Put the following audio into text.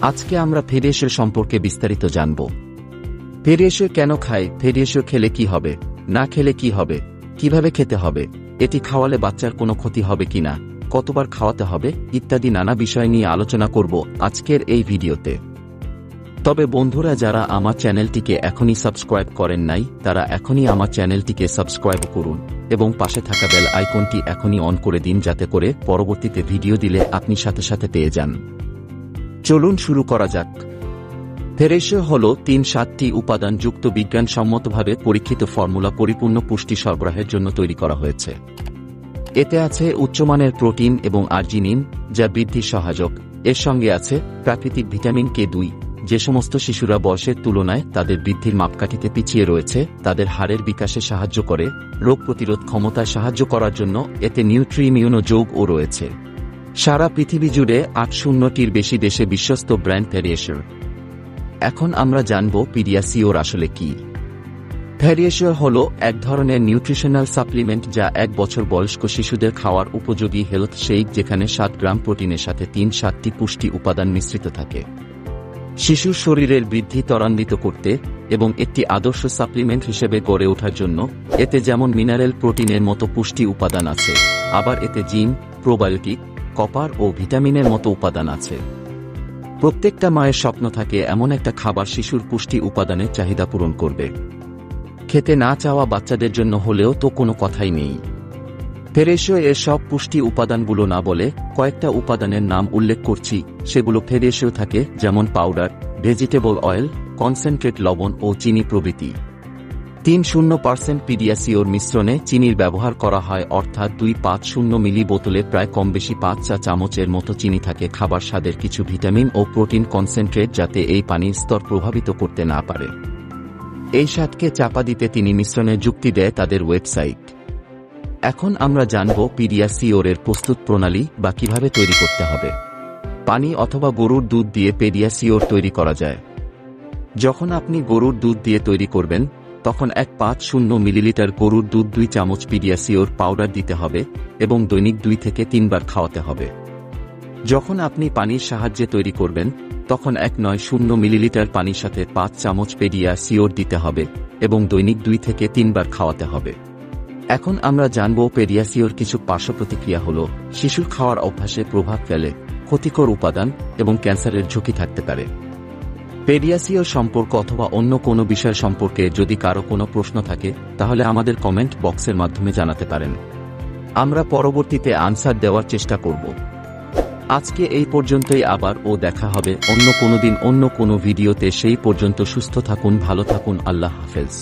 আজকে আমরা পেডিয়াশিউর সম্পর্কে বিস্তারিত জানব। পেডিয়াশিউর কেন খায়, পেডিয়াশিউর খেলে কি হবে, না খেলে কি হবে, কিভাবে খেতে হবে, এটি খাওয়ালে বাচ্চার কোনো ক্ষতি হবে কিনা, কতবার খাওয়াতে হবে ইত্যাদি নানা বিষয় নিয়ে আলোচনা করব আজকের এই ভিডিওতে। তবে বন্ধুরা, যারা আমার চ্যানেলটিকে এখনই সাবস্ক্রাইব করেন নাই তারা এখনই আমার চ্যানেলটিকে সাবস্ক্রাইব করুন এবং পাশে থাকা বেল আইকনটি এখনই অন করে দিন, যাতে করে পরবর্তীতে ভিডিও দিলে আপনি সাথে সাথে পেয়ে যান। চলুন শুরু করা যাক। পেডিয়াশিউর হল 3-7টি উপাদান যুক্ত বিজ্ঞানসম্মতভাবে পরীক্ষিত ফর্মুলা পরিপূর্ণ পুষ্টি সরবরাহের জন্য তৈরি করা হয়েছে। এতে আছে উচ্চমানের প্রোটিন এবং আর্জিনিন, যা বৃদ্ধির সহায়ক। এর সঙ্গে আছে প্রাকৃতিক ভিটামিন K2, যে সমস্ত শিশুরা বয়সের তুলনায় তাদের বৃদ্ধির মাপকাঠিতে পিছিয়ে রয়েছে তাদের হাড়ের বিকাশে সাহায্য করে, রোগ প্রতিরোধ ক্ষমতায় সাহায্য করার জন্য এতে নিউট্রিমিউনো যৌগও রয়েছে। সারা পৃথিবী জুড়ে 80টির বেশি দেশে বিশ্বস্ত ব্র্যান্ড পেডিয়াশিউর। এখন আমরা জানব পেডিয়াশিউর আসলে কি। পেডিয়াশিউর হল এক ধরনের নিউট্রিশনাল সাপ্লিমেন্ট, যা 1 বছর বয়স্ক শিশুদের খাওয়ার উপযোগী হেলথ শেক, যেখানে 7 গ্রাম প্রোটিনের সাথে 3-7টি পুষ্টি উপাদান মিশ্রিত থাকে। শিশুর শরীরের বৃদ্ধি ত্বরান্বিত করতে এবং একটি আদর্শ সাপ্লিমেন্ট হিসেবে গড়ে ওঠার জন্য এতে যেমন মিনারেল, প্রোটিনের মতো পুষ্টি উপাদান আছে, আবার এতে জিঙ্ক, প্রোবায়োটিক, কপার ও ভিটামিনের মতো উপাদান আছে। প্রত্যেকটা মায়ের স্বপ্ন থাকে এমন একটা খাবার শিশুর পুষ্টি উপাদানের চাহিদা পূরণ করবে। খেতে না চাওয়া বাচ্চাদের জন্য হলেও তো কোনো কথাই নেই। পেডিয়াশিউর এর সব পুষ্টি উপাদানগুলো না বলে কয়েকটা উপাদানের নাম উল্লেখ করছি। সেগুলো পেডিয়াশিউর থাকে, যেমন পাউডার, ভেজিটেবল অয়েল, কনসেন্ট্রেট, লবণ ও চিনি প্রভৃতি। 3-0% পেডিয়াশিউর মিশ্রণে চিনির ব্যবহার করা হয়, অর্থাৎ 250 মিলি বোতলে প্রায় কম বেশি 5 চা চামচের মতো চিনি থাকে। খাবার স্বাদের কিছু ভিটামিন ও প্রোটিন কনসেন্ট্রেট, যাতে এই পানির স্তর প্রভাবিত করতে না পারে। এই স্বাদকে চাপা দিতে তিনি মিশ্রণের যুক্তি দেয় তাদের ওয়েবসাইট। এখন আমরা জানব পেডিয়াশিউরের প্রস্তুত প্রণালী বা কিভাবে তৈরি করতে হবে। পানি অথবা গরুর দুধ দিয়ে পেডিয়াশিউর তৈরি করা যায়। যখন আপনি গরুর দুধ দিয়ে তৈরি করবেন তখন 150 মিলিলিটার গরুর দুধ 2 চামচ পেডিয়াশিউর পাউডার দিতে হবে এবং দৈনিক 2 থেকে 3 বার খাওয়াতে হবে। যখন আপনি পানির সাহায্যে তৈরি করবেন তখন 190 মিলিলিটার পানির সাথে 5 চামচ পেডিয়াশিউর দিতে হবে এবং দৈনিক 2 থেকে 3 বার খাওয়াতে হবে। এখন আমরা জানব পেডিয়াশিউর কিছু পার্শ্ব প্রতিক্রিয়া হল শিশুর খাওয়ার অভ্যাসে প্রভাব ফেলে, ক্ষতিকর উপাদান এবং ক্যান্সারের ঝুঁকি থাকতে পারে। পেডিয়াশিউর সম্পর্ক অথবা অন্য কোনো বিষয় সম্পর্কে যদি কারো কোনো প্রশ্ন থাকে তাহলে আমাদের কমেন্ট বক্সের মাধ্যমে জানাতে পারেন। আমরা পরবর্তীতে আনসার দেওয়ার চেষ্টা করব। আজকে এই পর্যন্তই, আবার দেখা হবে অন্য কোনো দিন অন্য কোনো ভিডিওতে। সেই পর্যন্ত সুস্থ থাকুন, ভালো থাকুন, আল্লাহ হাফেজ।